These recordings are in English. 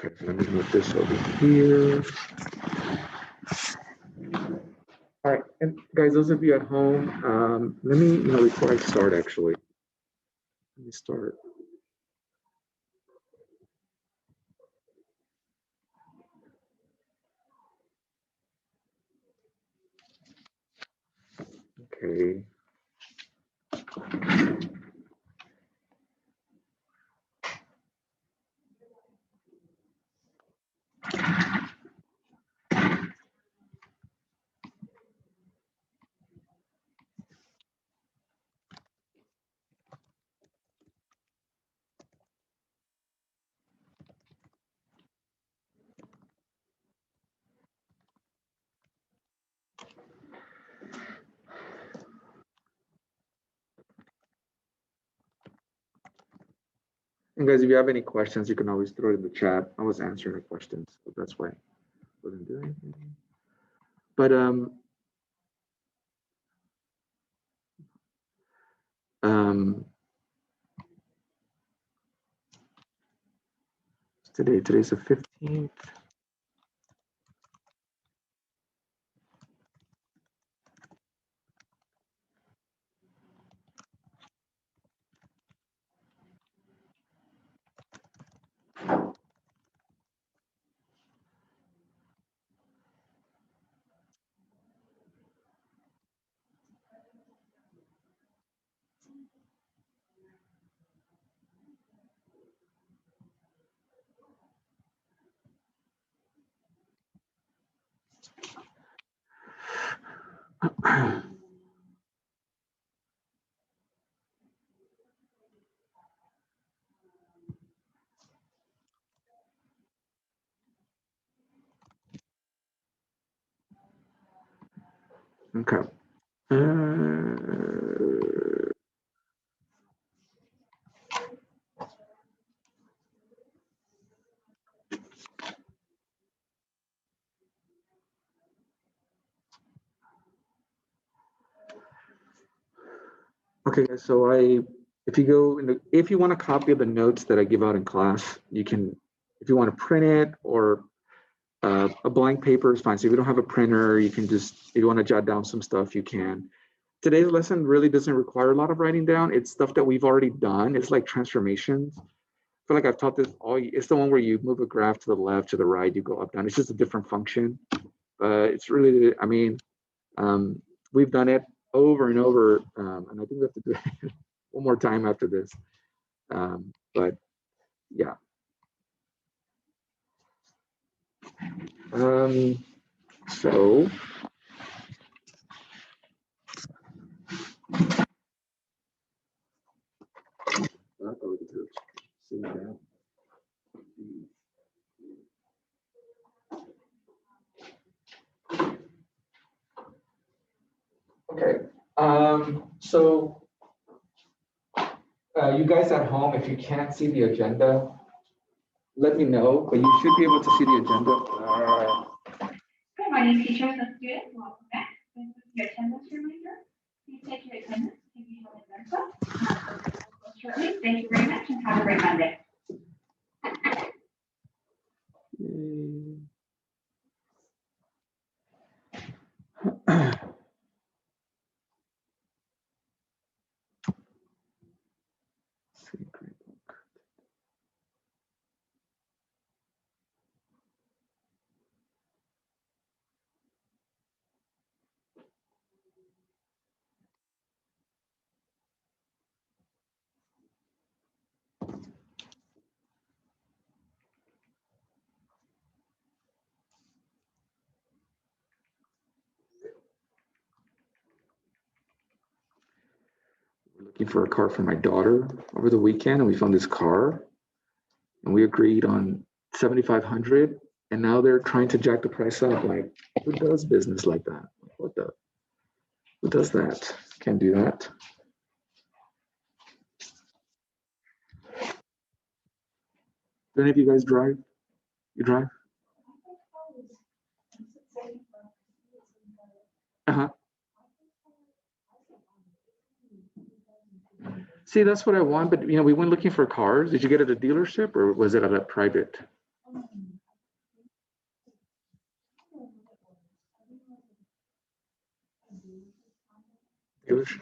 Okay, let me move this over here. All right, and guys, those of you at home, let me, before I start, actually, let me start. Okay. And guys, if you have any questions, you can always throw it in the chat. I was answering the questions, so that's why I wasn't doing anything. But today's the 15th. Okay. Okay, guys, so if you want a copy of the notes that I give out in class, you can, if you want to print it, or a blank paper is fine. So if you don't have a printer, you can just, if you want to jot down some stuff, you can. Today's lesson really doesn't require a lot of writing down. It's stuff that we've already done. It's like transformations. I feel like I've taught this it's the one where you move a graph to the left, to the right, you go up, down. It's just a different function. It's really, I mean, we've done it over and over, and I think we have to do it one more time after this. But yeah. So okay, so you guys at home, if you can't see the agenda, let me know, but you should be able to see the agenda. Good morning, teachers and students. Welcome back. This is your attendance reminder. Please take your attendance if you haven't done so. Shortly. Thank you very much and have a great Monday. We're looking for a car for my daughter over the weekend, and we found this car, and we agreed on $7,500, and now they're trying to jack the price up. Like, who does business like that? Who does that? Can't do that. Do any of you guys drive? You drive? Uh-huh. See, that's what I want, but we went looking for cars. Did you get it at a dealership or was it at a private? dealership.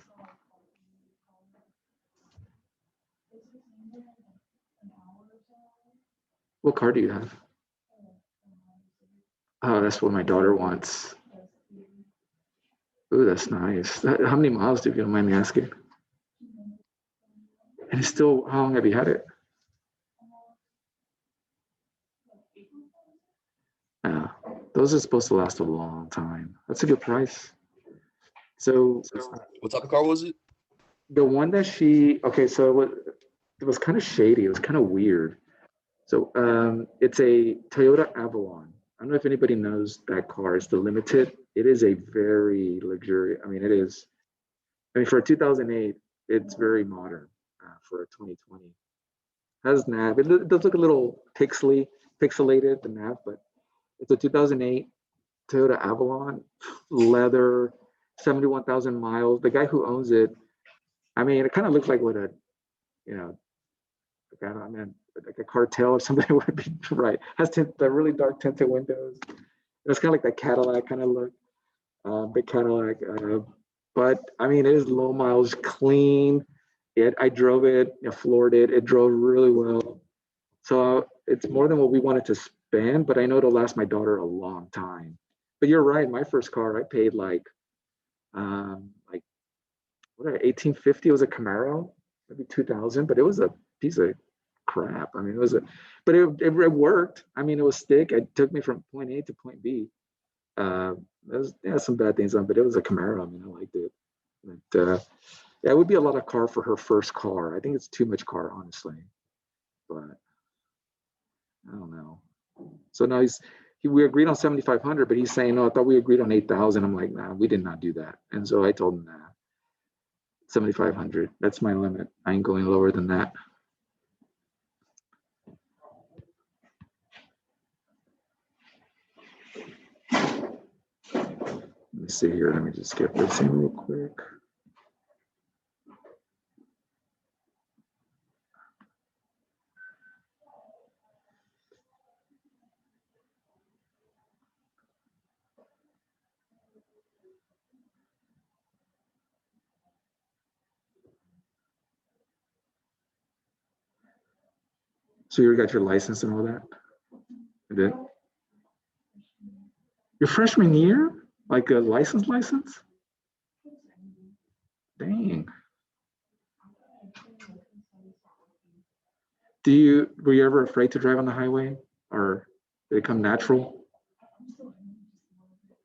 What car do you have? Oh, that's what my daughter wants. Ooh, that's nice. How many miles, if you don't mind me asking? And it's still, how long have you had it? Yeah, those are supposed to last a long time. That's a good price. So What type of car was it? the one that she, okay, so it was kind of shady. It was kind of weird. So it's a Toyota Avalon. I don't know if anybody knows that car. It's the Limited. It is a very luxurious. I mean, it is. I mean, for a 2008, it's very modern for a 2020. Has nav. It does look a little pixelated, the nav, but it's a 2008 Toyota Avalon, leather, 71,000 miles. The guy who owns it, I mean, it kind of looks like what a, you know, I mean, like a cartel or somebody would be, right. Has the really dark tinted windows. It's kind of like that Cadillac kind of look, big Cadillac. But I mean, it is low miles, clean. I drove it, floored it. It drove really well. So it's more than what we wanted to spend, but I know it'll last my daughter a long time. But you're right. My first car, I paid like what, 1850. It was a Camaro, maybe 2000, but it was a piece of crap. I mean, but it worked. I mean, it was stick. It took me from point A to point B. It has some bad things on, but it was a Camaro. I mean, I liked it. But, yeah, it would be a lot of car for her first car. I think it's too much car, honestly. But I don't know. So now we agreed on 7,500, but he's saying, no, I thought we agreed on 8,000. I'm like, nah, we did not do that. And so I told him, nah, 7,500. That's my limit. I ain't going lower than that. Let me see here. Let me just get this in real quick. So you got your license and all that? You did? Your freshman year? Like a license? Dang. Were you ever afraid to drive on the highway, or did it come natural?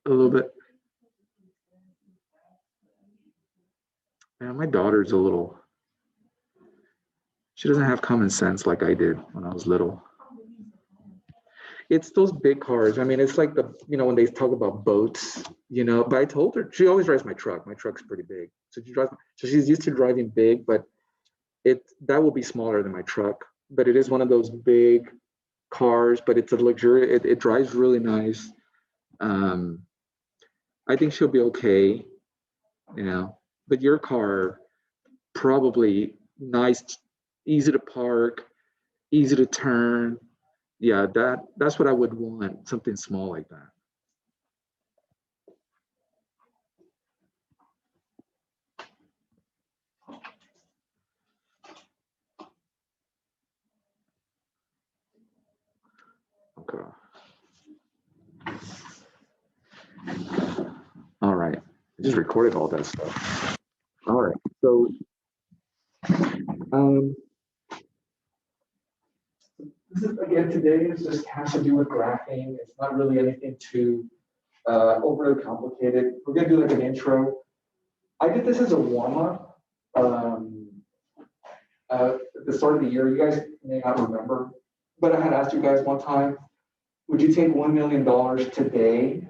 A little bit. Yeah, my daughter's she doesn't have common sense like I did when I was little. It's those big cars. I mean, it's like when they talk about boats, but I told her, she always drives my truck. My truck's pretty big. So she's used to driving big, but that will be smaller than my truck. But it is one of those big cars, but it's a luxury. It drives really nice. I think she'll be okay, but your car, probably nice, easy to park, easy to turn. Yeah, that's what I would want, something small like that. Okay. All right. I just recorded all that stuff. All right. So this is, again, today is just has to do with graphing. It's not really anything too overly complicated. We're gonna do like an intro. I did this as a warm-up at the start of the year. You guys may not remember, but I had asked you guys one time, would you take $1 million today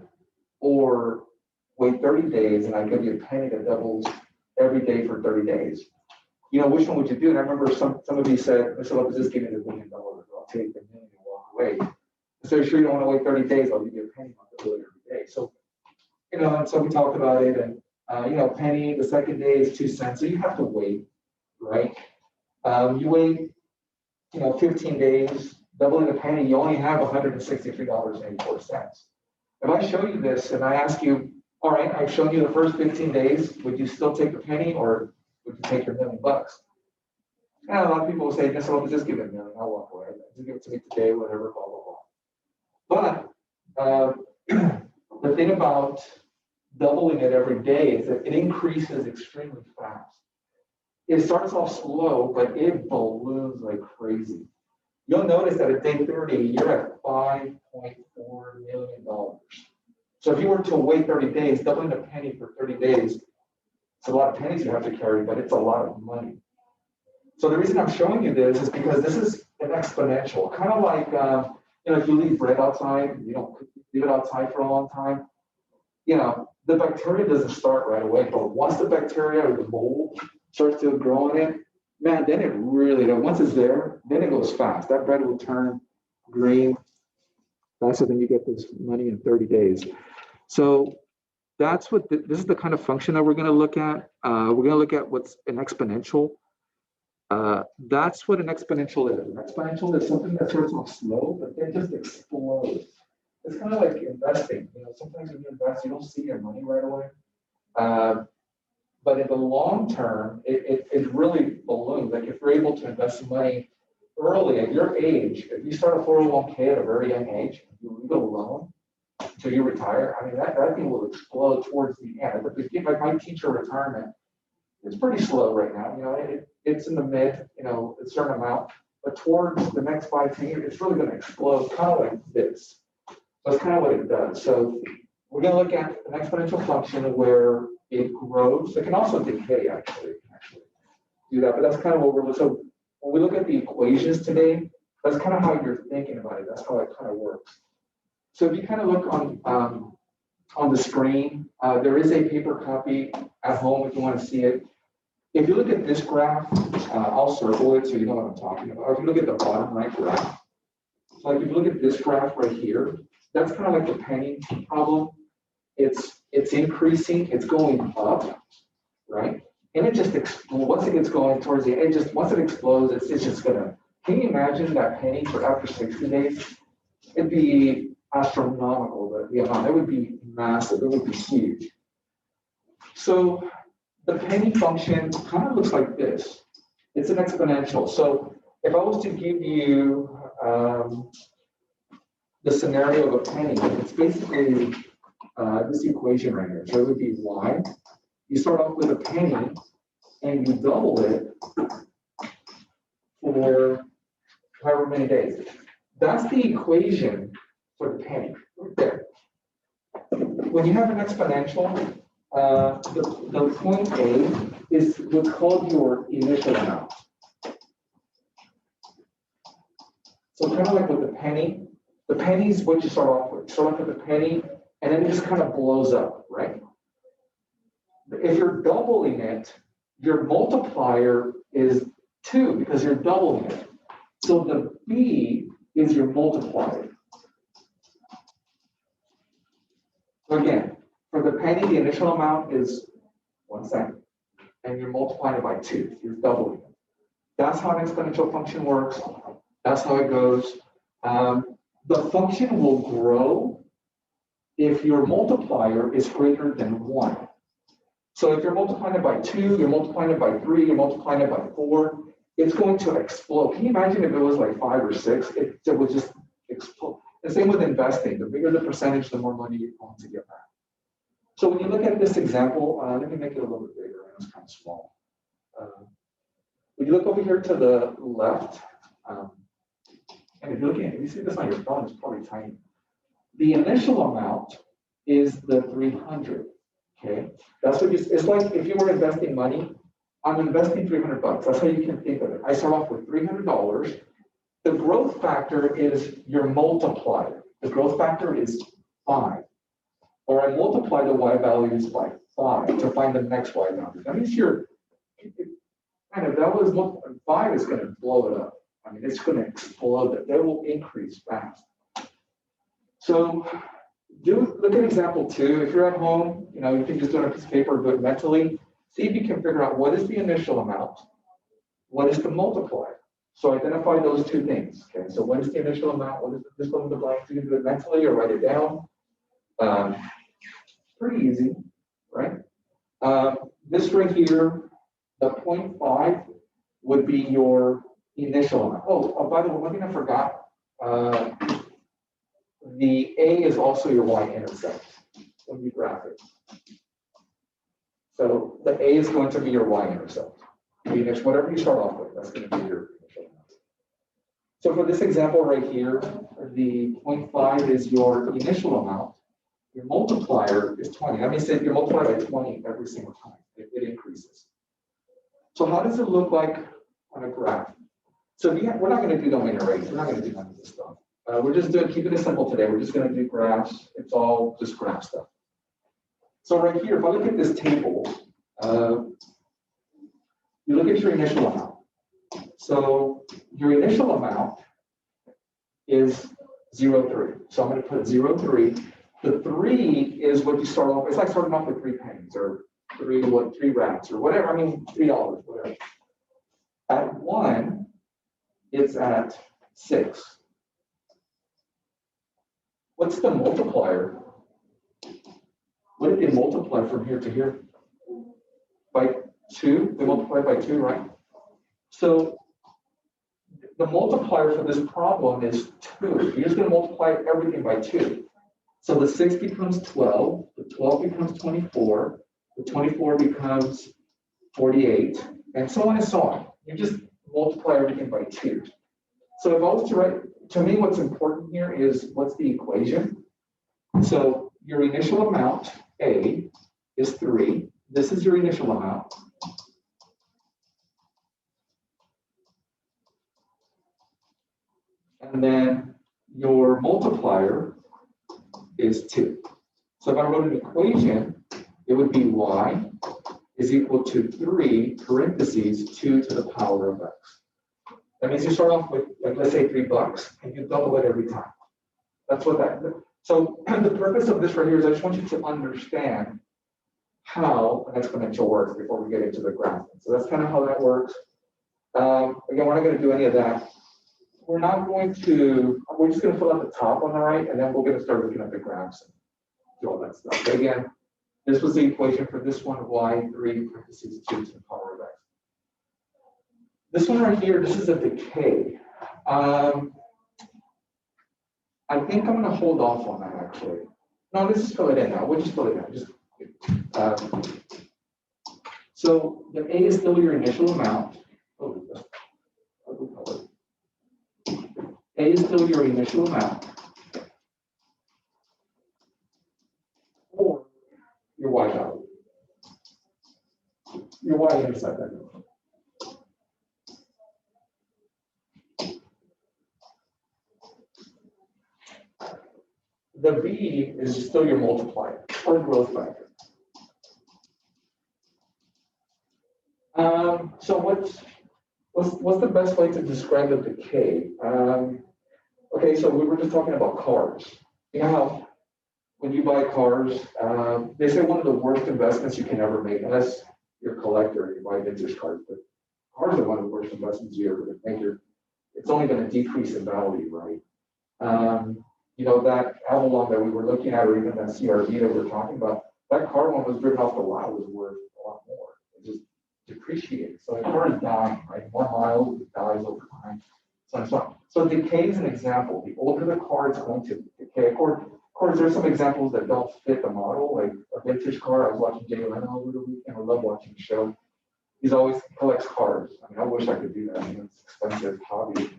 or wait 30 days and I give you a penny that doubles every day for 30 days? Which one would you do? And I remember some of you said, Mr. Lopez, just give me the $1 million. I'll take the million and walk away. So sure you don't want to wait 30 days, I'll give you a penny, I'll do it every day. So, and so we talked about it, and penny, the second day is 2 cents. So you have to wait, right? You wait, 15 days, doubling a penny, you only have $163.84. If I show you this and I ask you, All right, I've shown you the first 15 days. Would you still take the penny or would you take your $1,000,000? And a lot of people will say, yes, I'll just give it $1,000,000. I'll walk away. Just give it to me today, whatever, blah, blah, blah. But the thing about doubling it every day is that it increases extremely fast. It starts off slow, but it balloons like crazy. You'll notice that at day 30, you're at $5.4 million. So if you were to wait 30 days, doubling a penny for 30 days, it's a lot of pennies you have to carry, but it's a lot of money. So the reason I'm showing you this is because this is an exponential, kind of like, if you leave bread outside, you don't leave it outside for a long time, the bacteria doesn't start right away, but once the bacteria or the mold starts to grow in it, man, then it really, once it's there, then it goes fast. That bread will turn green faster than you get this money in 30 days. So that's what, this is the kind of function that we're going to look at. We're going to look at what's an exponential. That's what an exponential is. An exponential is something that starts off slow, but then just explodes. It's kind of like investing. Sometimes when you invest, you don't see your money right away. But in the long term, it really balloons. Like if you're able to invest some money early at your age, if you start a 401k at a very young age, you leave it alone until you retire, I mean, that thing will explode towards the end. At the beginning, like my teacher retirement, it's pretty slow right now. It's in the mid, a certain amount, but towards the next 5-10 years, it's really going to explode, kind of like this. So that's kind of what it does. So we're going to look at an exponential function where it grows. It can also decay, actually do that, but that's kind of what we're looking. So when we look at the equations today, that's kind of how you're thinking about it. That's how it kind of works. So if you kind of look on the screen, there is a paper copy at home if you want to see it. If you look at this graph, I'll circle it so you know what I'm talking about. Or if you look at the bottom right graph, so like if you look at this graph right here, that's kind of like the penny problem. It's increasing, it's going up, right? And it just explodes. Once it gets going towards the end, once it explodes, it's just gonna. Can you imagine that penny for after 60 days? It'd be astronomical. The amount, it would be massive. It would be huge. So the penny function kind of looks like this. It's an exponential. So if I was to give you the scenario of a penny, it's basically this equation right here. So it would be y. You start off with a penny and you double it for however many days. That's the equation for the penny right there. When you have an exponential, the point A is what's called your initial amount. So kind of like with the penny is what you start off with. You start off with a penny, and then it just kind of blows up, right? If you're doubling it, your multiplier is 2 because you're doubling it. So the B is your multiplier. So again, for the penny, the initial amount is 1 cent, and you're multiplying it by 2. You're doubling it. That's how an exponential function works. That's how it goes. The function will grow if your multiplier is greater than 1. So if you're multiplying it by 2, you're multiplying it by 3, you're multiplying it by 4, it's going to explode. Can you imagine if it was like 5 or 6? It would just explode. The same with investing. The bigger the percentage, the more money you're going to get back. So when you look at this example, let me make it a little bit bigger. It's kind of small. When you look over here to the left, and if you're looking at, if you see this on your phone, it's probably tiny. The initial amount is the 300. Okay, that's what it's like if you were investing money. I'm investing $300. That's how you can think of it. I start off with $300. The growth factor is your multiplier. The growth factor is 5. Or I multiply the y values by 5 to find the next y value. That means that was 5 is going to blow it up. I mean, it's going to explode it. They will increase fast. So look at example 2. If you're at home, you can just do it on a piece of paper, do it mentally. See if you can figure out what is the initial amount, what is the multiplier. So identify those 2 things. Okay, so what is the initial amount? What is just fill in the blanks? You can do it mentally or write it down. pretty easy, right? This right here, the 0.5 would be your initial amount. Oh, by the way, one thing I forgot, the A is also your y-intercept when you graph it. So the A is going to be your y-intercept. Whatever you start off with, that's going to be your initial amount. So for this example right here, the 0.5 is your initial amount. Your multiplier is 20. That means that you multiply by 20 every single time. It increases. So how does it look like on a graph? So we're not going to do domain arrays. We're not going to do none of this stuff. We're just keeping it simple today. We're just going to do graphs. It's all just graph stuff. So right here, if I look at this table, you look at your initial amount. So your initial amount is 0.3. So I'm going to put 0.3. The 3 is what you start off. It's like starting off with 3 pennies or 3 rats or whatever. I mean, $3, whatever. At 1, it's at 6. What's the multiplier? What did they multiply from here to here? By 2. They multiply by 2, right? So the multiplier for this problem is 2. You're just going to multiply everything by 2. So the 6 becomes 12, the 12 becomes 24, the 24 becomes 48, and so on and so on. You just multiply everything by 2. So if I was to write, to me what's important here is what's the equation? So your initial amount, A, is 3. This is your initial amount. And then your multiplier is 2. So if I wrote an equation, it would be y is equal to 3 parentheses 2 to the power of x. That means you start off with, like, let's say $3, and you double it every time. That's what that. So the purpose of this right here is I just want you to understand how an exponential works before we get into the graphing. So that's kind of how that works. Again, we're not going to do any of that. We're just going to fill out the top on the right, and then we're going to start looking at the graphs and do all that stuff. But again, this was the equation for this one, y 3 parentheses 2 to the power of x. This one right here, this is a decay. I think I'm going to hold off on that actually. No, let's just fill it in now. We'll just fill it in. So the A is still your initial amount. A is still your initial amount, or your y value, your y-intercept. The B is still your multiplier or growth factor. So what's the best way to describe the decay? Okay, so we were just talking about cars. You know how when you buy cars, they say one of the worst investments you can ever make, unless you're a collector and you buy vintage cars, but cars are one of the worst investments you ever make. It's only going to decrease in value, right? You know, that Avalon that we were looking at, or even that CRV that we were talking about, that car one was driven off the lot was worth a lot more. It just depreciated. So the car is dying, right? More miles, it dies over time. So and so on. So decay is an example. The older the car, it's going to decay. Of course, there's some examples that don't fit the model, like a vintage car. I was watching Jay Leno over the weekend. I love watching the show. He's always collects cars. I mean, I wish I could do that. I mean, it's an expensive hobby.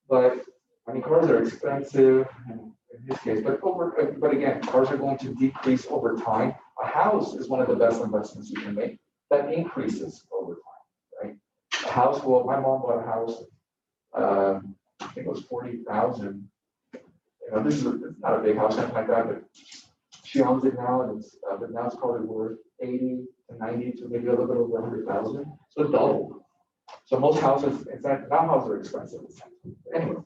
But I mean, cars are expensive in this case. But again, cars are going to decrease over time. A house is one of the best investments you can make. That increases over time, right? A house. Well, my mom bought a house. I think it was 40,000. You know, it's not a big house, something like that, but she owns it now, and but now it's probably worth 80 to 90 to maybe a little bit over 100,000. So it doubled. So most houses, in fact, now houses are expensive. Anyway,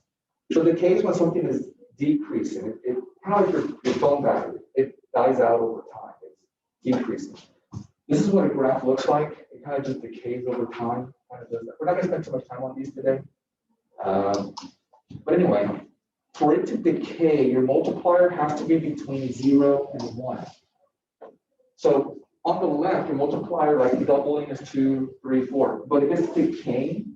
so the case when something is decreasing, it kind of like your phone battery, it dies out over time. It's decreasing. This is what a graph looks like. It kind of just decays over time. Kind of does that. We're not going to spend too much time on these today. But anyway, for it to decay, your multiplier has to be between 0 and 1. So on the left, your multiplier, like doubling is 2, 3, 4. But if it's decaying,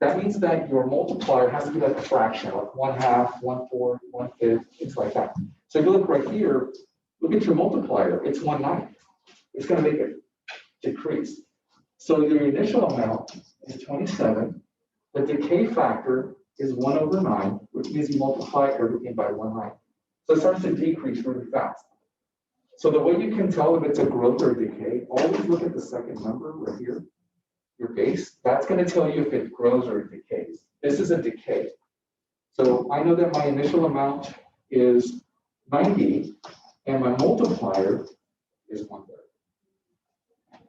that means that your multiplier has to be like a fraction, like 1/2, 1/4, 1/5, things like that. So if you look right here, look at your multiplier, it's 1/9. It's going to make it decrease. So your initial amount is 27. The decay factor is 1/9, which means you multiply everything by 1/9. So it starts to decrease really fast. So the way you can tell if it's a growth or decay, always look at the second number right here, your base. That's going to tell you if it grows or it decays. This is a decay. So I know that my initial amount is 90 and my multiplier is 1/3.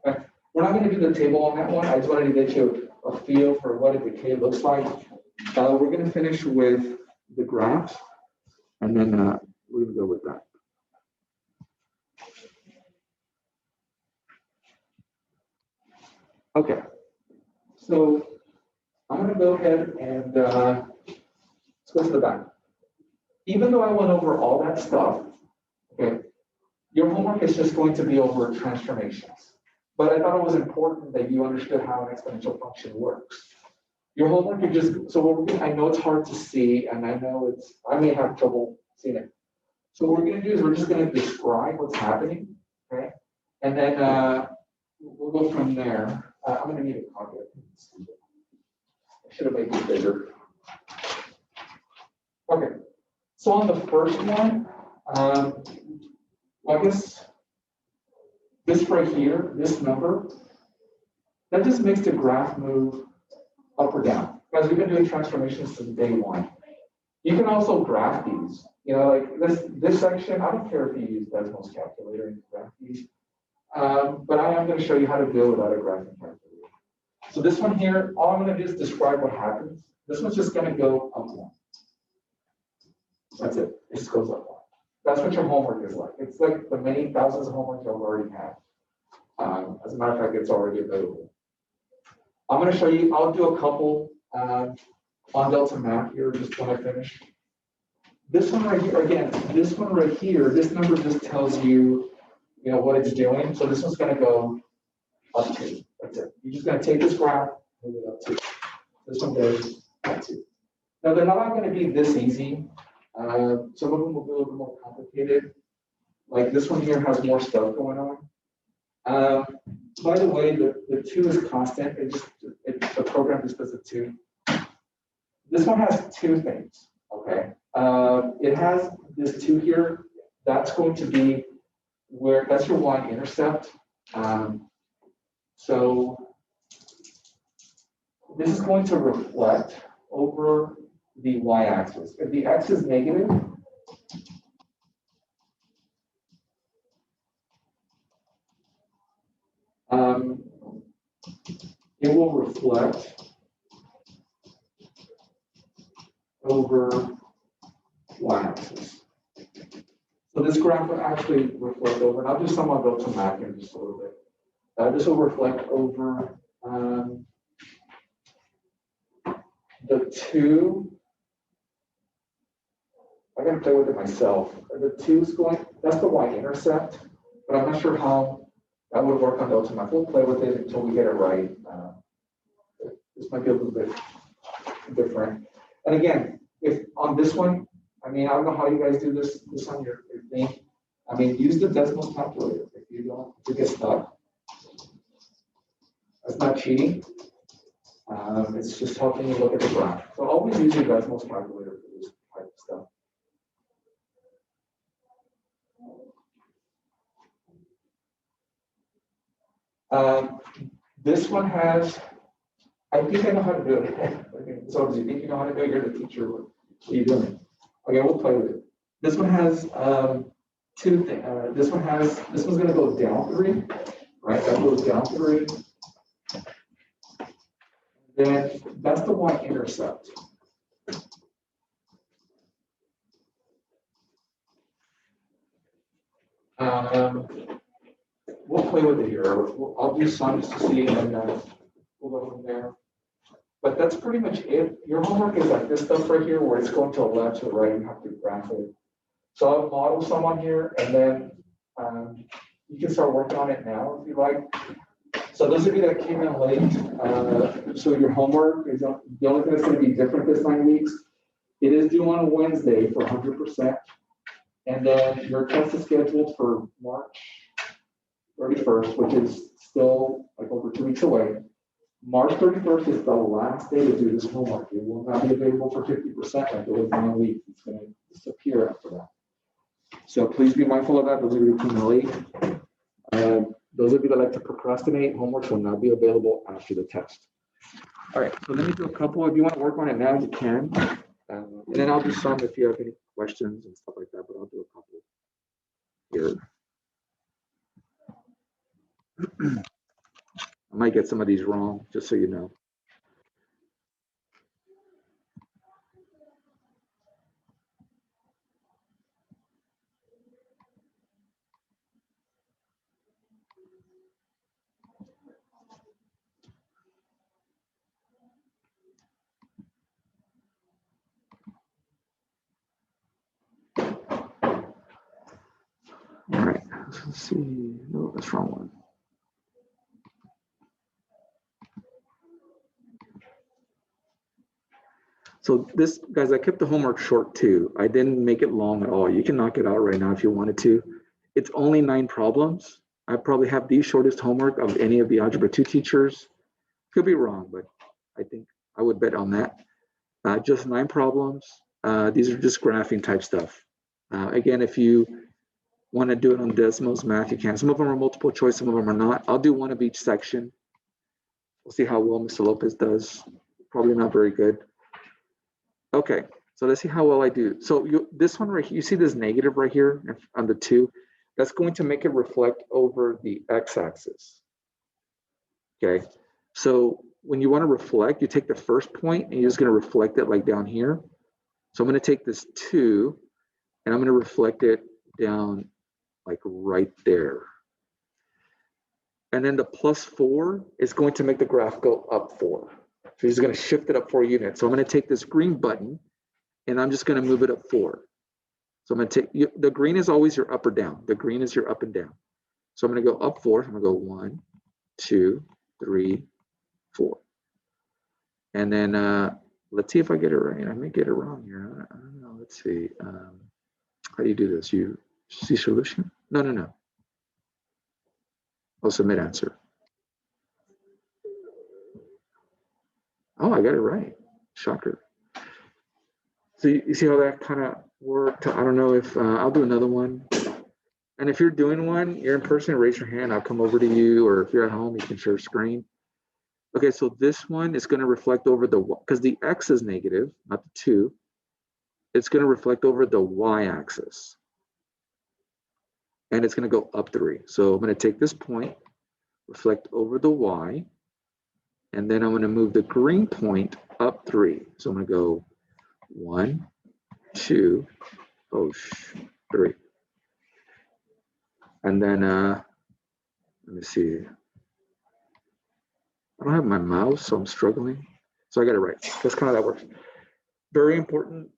Okay. We're not going to do the table on that one. I just wanted to get you a feel for what a decay looks like. We're going to finish with the graphs, and then we're going to go with that. Okay, so I'm going to go ahead and let's go to the back. Even though I went over all that stuff, okay, your homework is just going to be over transformations. But I thought it was important that you understood how an exponential function works. Your homework is just, so what we're going to, I know it's hard to see, and I know I may have trouble seeing it. So what we're going to do is we're just going to describe what's happening, okay? And then we'll go from there. I'm going to need a copy of this. I should have made this bigger. Okay, so on the first one, I guess this right here, this number, that just makes the graph move up or down. Guys, we've been doing transformations since day one. You can also graph these. You know, like this section, I don't care if you use Desmos calculator and graph these, but I am going to show you how to do it without a graphing calculator. So this one here, all I'm going to do is describe what happens. This one's just going to go up one. That's it. It just goes up one. That's what your homework is like. It's like the many thousands of homework you'll already have. As a matter of fact, it's already available. I'm going to show you, I'll do a couple on Delta Math here just when I finish. This one right here, again, this one right here, this number just tells you, you know, what it's doing. So this one's going to go up 2. That's it. You're just going to take this graph, move it up 2. This one goes up 2. Now, they're not going to be this easy. Some of them will be a little bit more complicated. Like this one here has more stuff going on. By the way, the 2 is constant. The program just does a 2. This one has 2 things, okay? It has this 2 here. That's going to be where, that's your y-intercept. So this is going to reflect over the y-axis. If the x is negative, it will reflect over y-axis. So this graph will actually reflect over, and I'll do some on Delta Math in just a little bit. This will reflect over the 2. I gotta play with it myself. The 2 is going, that's the y-intercept, but I'm not sure how that would work on Delta Math. We'll play with it until we get it right. This might be a little bit different. And again, if on this one, I mean, I don't know how you guys do this on your thing. I mean, use the Desmos calculator if you don't, if you get stuck. That's not cheating. It's just helping you look at the graph. So always use your Desmos calculator for this type of stuff. This one has, I think I know how to do it. Okay, so if you think you know how to do it, you're the teacher. What are you doing? Okay, we'll play with it. This one has 2 things. This one's going to go down 3, right? That goes down 3. Then that's the y-intercept. We'll play with it here. I'll do some just to see, and we'll go from there. But that's pretty much it. Your homework is like this stuff right here, where it's going to the left to the right. You have to graph it. So I'll model some on here, and then you can start working on it now if you like. So those of you that came in late, so your homework is the only thing that's going to be different this 9 weeks. It is due on Wednesday for 100%. And then your test is scheduled for March 31st, which is still like over 2 weeks away. March 31st is the last day to do this homework. It will not be available for 50% like it was in 1 week. It's going to disappear after that. So please be mindful of that. Those of you who came in late. Those of you that like to procrastinate, homework will not be available after the test. All right, so let me do a couple. If you want to work on it now, you can. And then I'll do some if you have any questions and stuff like that, but I'll do a couple here. I might get some of these wrong, just so you know. All right, let's see. No, that's the wrong one. So this, guys, I kept the homework short too. I didn't make it long at all. You can knock it out right now if you wanted to. It's only 9 problems. I probably have the shortest homework of any of the Algebra 2 teachers. Could be wrong, but I think I would bet on that. Just 9 problems. These are just graphing type stuff. Again, if you want to do it on Desmos math, you can. Some of them are multiple choice, some of them are not. I'll do one of each section. We'll see how well Mr. Lopez does. Probably not very good. Okay, so let's see how well I do. So this one right here, you see this negative right here on the 2? That's going to make it reflect over the x-axis. Okay, so when you want to reflect, you take the first point and you're just going to reflect it like down here. So I'm going to take this 2 and I'm going to reflect it down like right there. And then the +4 is going to make the graph go up 4. So you're just going to shift it up 4 units. So I'm going to take this green button and I'm just going to move it up 4. So I'm going to take, the green is always your up or down. The green is your up and down. So I'm going to go up 4. I'm going to go 1, 2, 3, 4. And then let's see if I get it right. I may get it wrong here. I don't know. Let's see. How do you do this? You see solution? No. I'll submit answer. Oh, I got it right. Shocker. So you see how that kind of worked? I don't know if I'll do another one. And if you're doing one, you're in person, raise your hand. I'll come over to you. Or if you're at home, you can share screen. Okay, so this one is going to reflect over the, because the x is negative, not the 2. It's going to reflect over the y-axis. And it's going to go up 3. So I'm going to take this point, reflect over the y, and then I'm going to move the green point up 3. So I'm going to go 1, 2, 3. And then, let me see. I don't have my mouse, so I'm struggling. So I got it right. That's kind of how that works. Very important.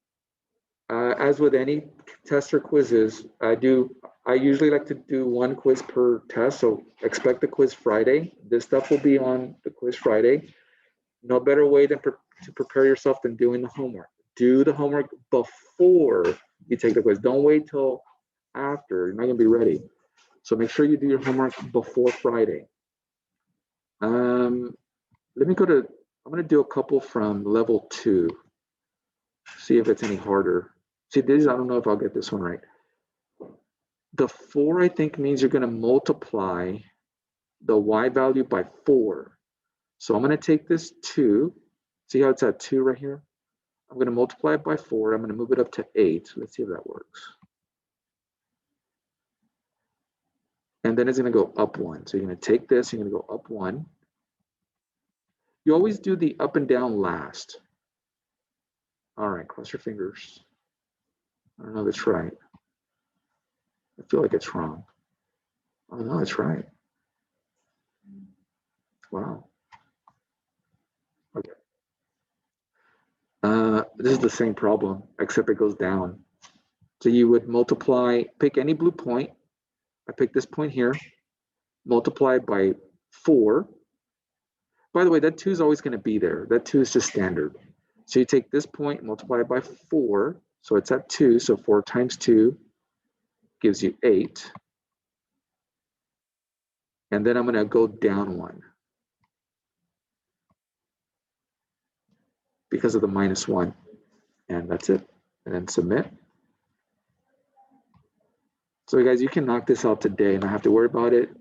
As with any test or quizzes, I usually like to do 1 quiz per test. So expect the quiz Friday. This stuff will be on the quiz Friday. No better way than to prepare yourself than doing the homework. Do the homework before you take the quiz. Don't wait till after. You're not going to be ready. So make sure you do your homework before Friday. Let me go to, I'm going to do a couple from level 2. See if it's any harder. See, this, I don't know if I'll get this one right. The 4, I think, means you're going to multiply the y value by 4. So I'm going to take this 2. See how it's at 2 right here? I'm going to multiply it by 4. I'm going to move it up to 8. Let's see if that works. And then it's going to go up 1. So you're going to take this, you're going to go up 1. You always do the up and down last. All right, cross your fingers. I don't know if it's right. I feel like it's wrong. Oh no, it's right. Wow. Okay. This is the same problem, except it goes down. So you would multiply, pick any blue point, I pick this point here, multiply by 4. By the way, that 2 is always going to be there. That 2 is just standard. So you take this point, multiply it by 4. So it's at 2. So 4 times 2 gives you 8. And then I'm going to go down 1 because of the -1. And that's it. And then submit. So guys, you can knock this out today and not have to worry about it.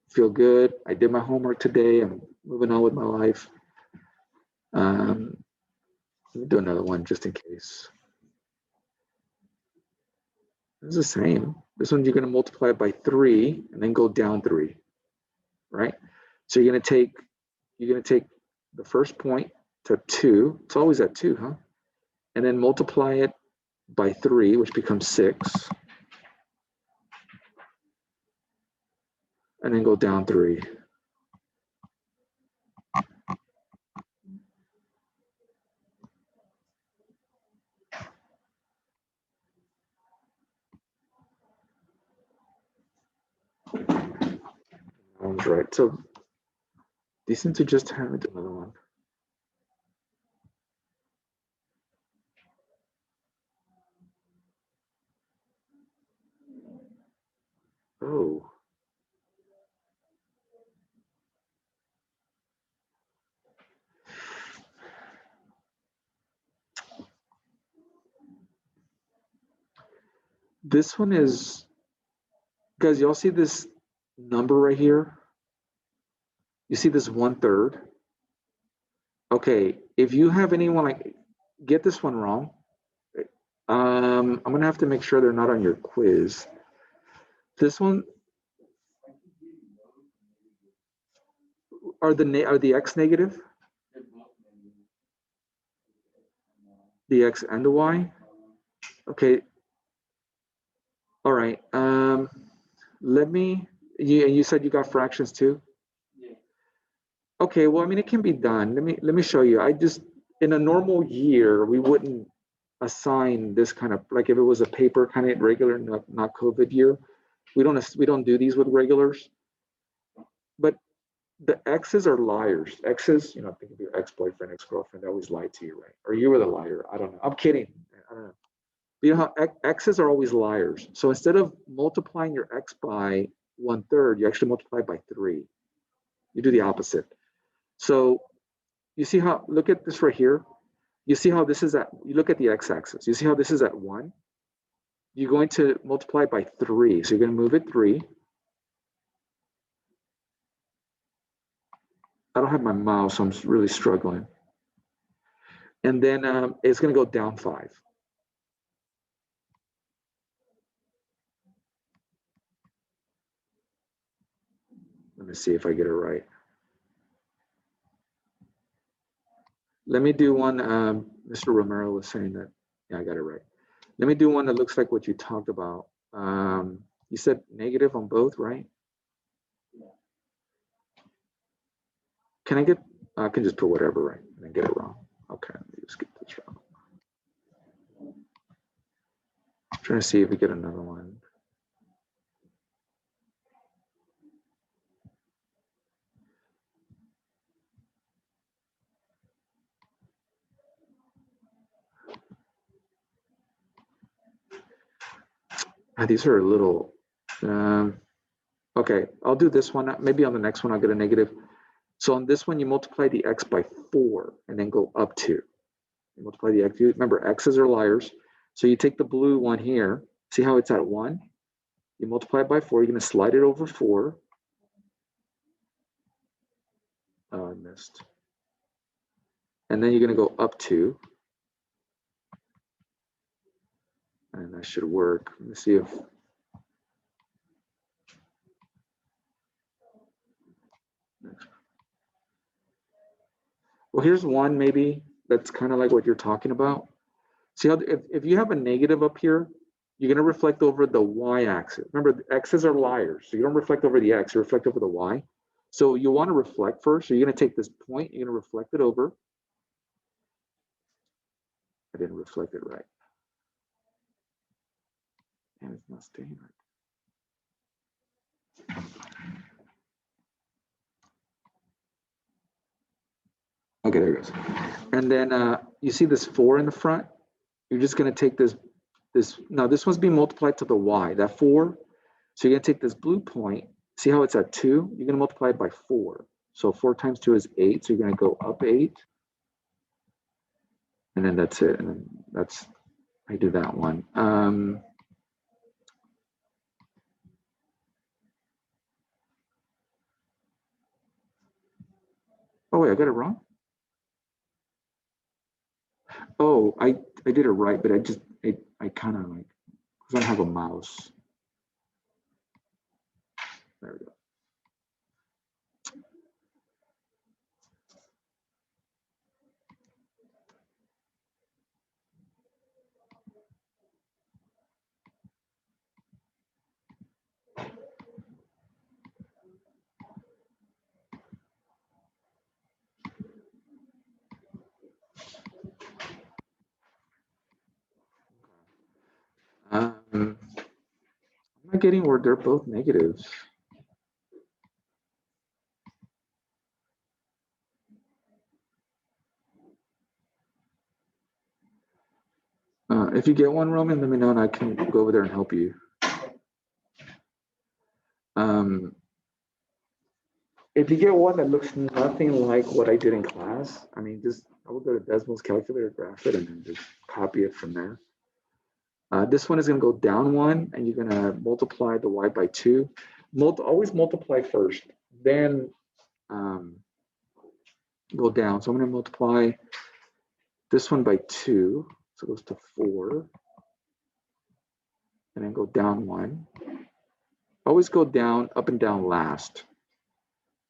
Feel good. I did my homework today. I'm moving on with my life. Let me do another one just in case. It's the same. This one you're going to multiply it by 3 and then go down 3, right? So you're going to take the first point to 2. It's always at 2, huh? And then multiply it by 3, which becomes 6. And then go down 3. That one's right. So decent to just have it another one. Oh. This one is, guys, y'all see this number right here? You see this 1/3? Okay, if you have anyone like, get this one wrong, I'm gonna have to make sure they're not on your quiz. This one, are the x negative? The x and the y? Okay. All right. You said you got fractions too? Okay, well, I mean, it can be done. Let me show you. In a normal year, we wouldn't assign this kind of, like if it was a paper kind of regular, not COVID year, we don't do these with regulars. But the exes are liars. Exes, think of your ex-boyfriend, ex-girlfriend, they always lied to you, right? Or you were the liar. I don't know. I'm kidding. I don't know. But you know how exes are always liars. So instead of multiplying your x by 1/3, you actually multiply by 3. You do the opposite. So you see how, look at this right here. You see how this is you look at the x-axis. You see how this is at 1? You're going to multiply by 3. So you're going to move it 3. I don't have my mouse, so I'm really struggling. And then it's going to go down 5. Let me see if I get it right. Let me do one. Mr. Romero was saying that. Yeah, I got it right. Let me do one that looks like what you talked about. You said negative on both, right? Can I get, I can just put whatever, right? And then get it wrong. Okay, let me just get this wrong. I'm trying to see if we get another one. These are a little, okay, I'll do this one. Maybe on the next one, I'll get a negative. So on this one, you multiply the x by 4 and then go up 2. You multiply the x. Remember, x's are liars. So you take the blue one here. See how it's at 1? You multiply it by 4. You're going to slide it over 4. Oh, I missed. And then you're going to go up 2. And that should work. Let me see if. Well, here's one maybe that's kind of like what you're talking about. See how if you have a negative up here, you're going to reflect over the y-axis. Remember, the x's are liars, so you don't reflect over the x, you reflect over the y. So you want to reflect first. So you're going to take this point, you're going to reflect it over. I didn't reflect it right. And it's not staying right. Okay, there it goes. And then you see this 4 in the front? You're just going to take this, now this one's being multiplied to the y, that 4. So you're going to take this blue point, see how it's at 2? You're going to multiply it by 4. So 4 times 2 is 8. So you're going to go up 8. And then that's it. And then that's, I do that one. Oh, wait, I got it wrong? Oh, I did it right, but I kind of like, because I don't have a mouse. There we go. I'm not getting where they're both negatives. If you get one, Roman, let me know and I can go over there and help you. If you get one that looks nothing like what I did in class, I mean, just I will go to Desmos calculator, graph it, and then just copy it from there. This one is going to go down 1, and you're going to multiply the y by 2. Always multiply first, then go down. So I'm going to multiply this one by 2, so it goes to 4, and then go down 1. Always go down, up and down last,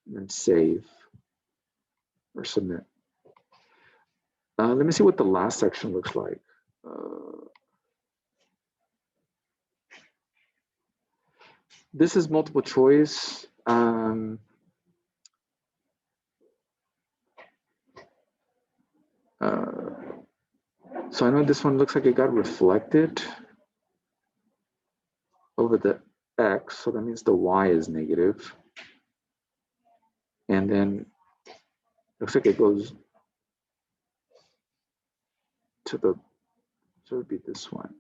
and then save or submit. Let me see what the last section looks like. This is multiple choice. So I know this one looks like it got reflected over the x, so that means the y is negative. And then looks like it goes to the, so it would be this one.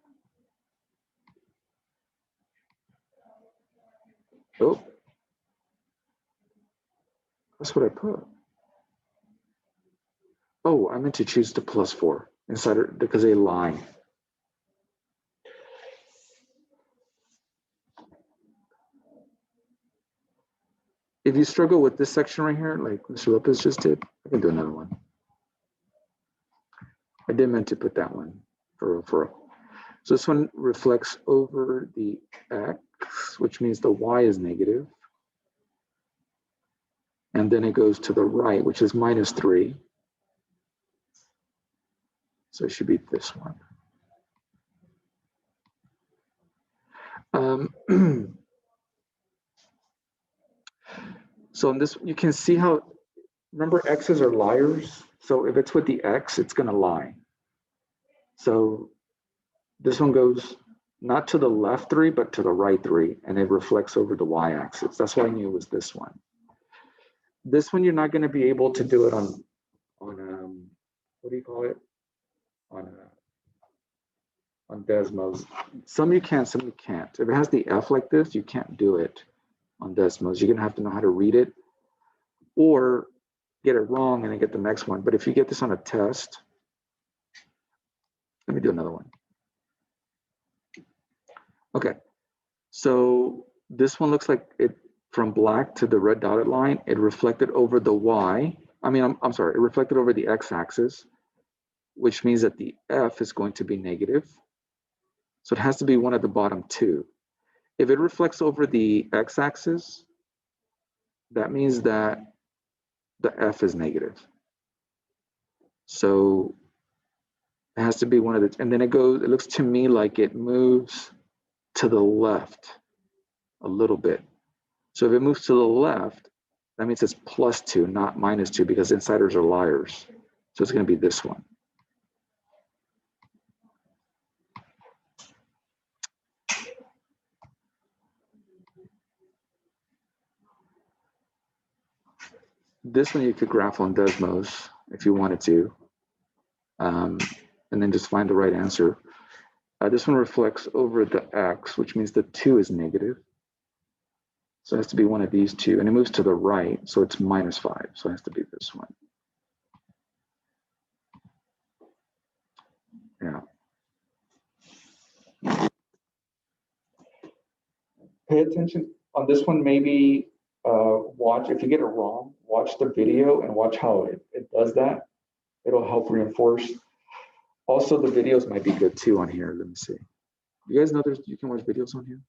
Oh, that's what I put. Oh, I meant to choose the +4 inside it because they line. If you struggle with this section right here, like Mr. Lopez just did, I can do another one. I did meant to put that one for real. So this one reflects over the x, which means the y is negative. And then it goes to the right, which is -3. So it should be this one. So in this, you can see how, remember x's are liars. So if it's with the x, it's gonna lie. So this one goes not to the left 3, but to the right 3, and it reflects over the y-axis. That's why I knew it was this one. This one, you're not gonna be able to do it on what do you call it? On Desmos. Some you can, some you can't. If it has the F like this, you can't do it on Desmos. You're gonna have to know how to read it or get it wrong and then get the next one. But if you get this on a test, let me do another one. Okay, so this one looks like it, from black to the red dotted line, it reflected over the Y. I mean, I'm sorry, it reflected over the X-axis, which means that the F is going to be negative. So it has to be one at the bottom 2. If it reflects over the X-axis, that means that the F is negative. So it has to be one of the, and then it goes, it looks to me like it moves to the left a little bit. So if it moves to the left, that means it's +2, not -2, because insiders are liars. So it's going to be this one. This one you could graph on Desmos if you wanted to, and then just find the right answer. This one reflects over the x, which means the 2 is negative. So it has to be one of these two, and it moves to the right, so it's -5. So it has to be this one. Yeah. Pay attention on this one, maybe watch, if you get it wrong, watch the video and watch how it does that. It'll help reinforce. Also, the videos might be good too on here. Let me see. You guys know you can watch videos on here?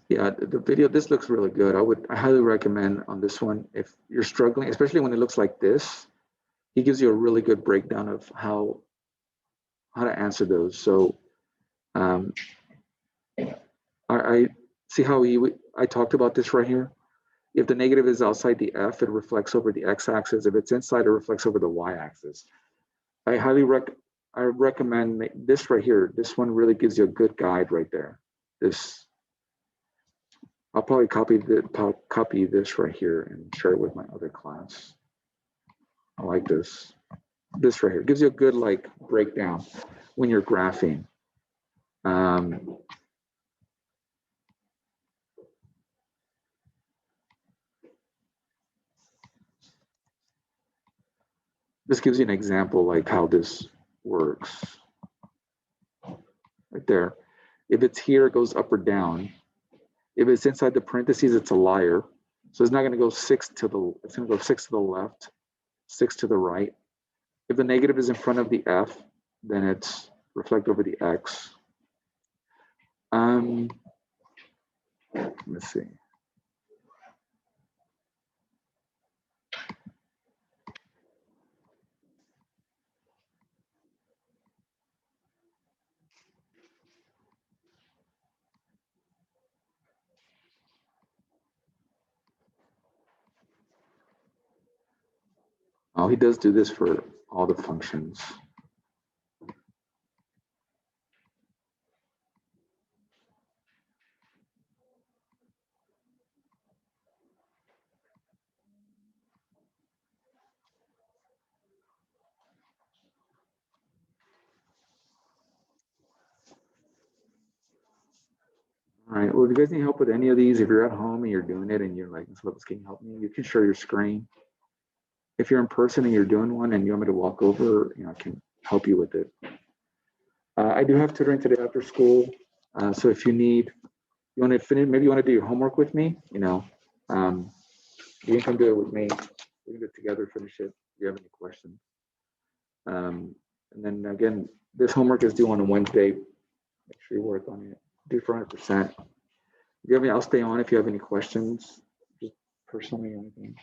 Yeah, the video, this looks really good. I highly recommend on this one, if you're struggling, especially when it looks like this, he gives you a really good breakdown of how to answer those. So I see how I talked about this right here. If the negative is outside the F, it reflects over the x-axis. If it's inside, it reflects over the y-axis. I recommend this right here. This one really gives you a good guide right there. I'll probably copy this right here and share it with my other class. I like this. This right here gives you a good like breakdown when you're graphing. This gives you an example like how this works. Right there. If it's here, it goes up or down. If it's inside the parentheses, it's a liar. So it's not going to go 6 to the, it's going to go 6 to the left, 6 to the right. If the negative is in front of the F, then it's reflect over the X. Let's see. Oh, he does do this for all the functions. All right, well, if you guys need help with any of these, if you're at home and you're doing it and you're like, Ms. Lopez, can you help me? You can share your screen. If you're in person and you're doing one and you want me to walk over, I can help you with it. I do have tutoring today after school. So if you need, you want to finish, maybe you want to do your homework with me, you can come do it with me. We can do it together, finish it if you have any questions. And then again, this homework is due on a Wednesday. Make sure you work on it. Do for 100%. If you have any, I'll stay on if you have any questions, just personally or anything.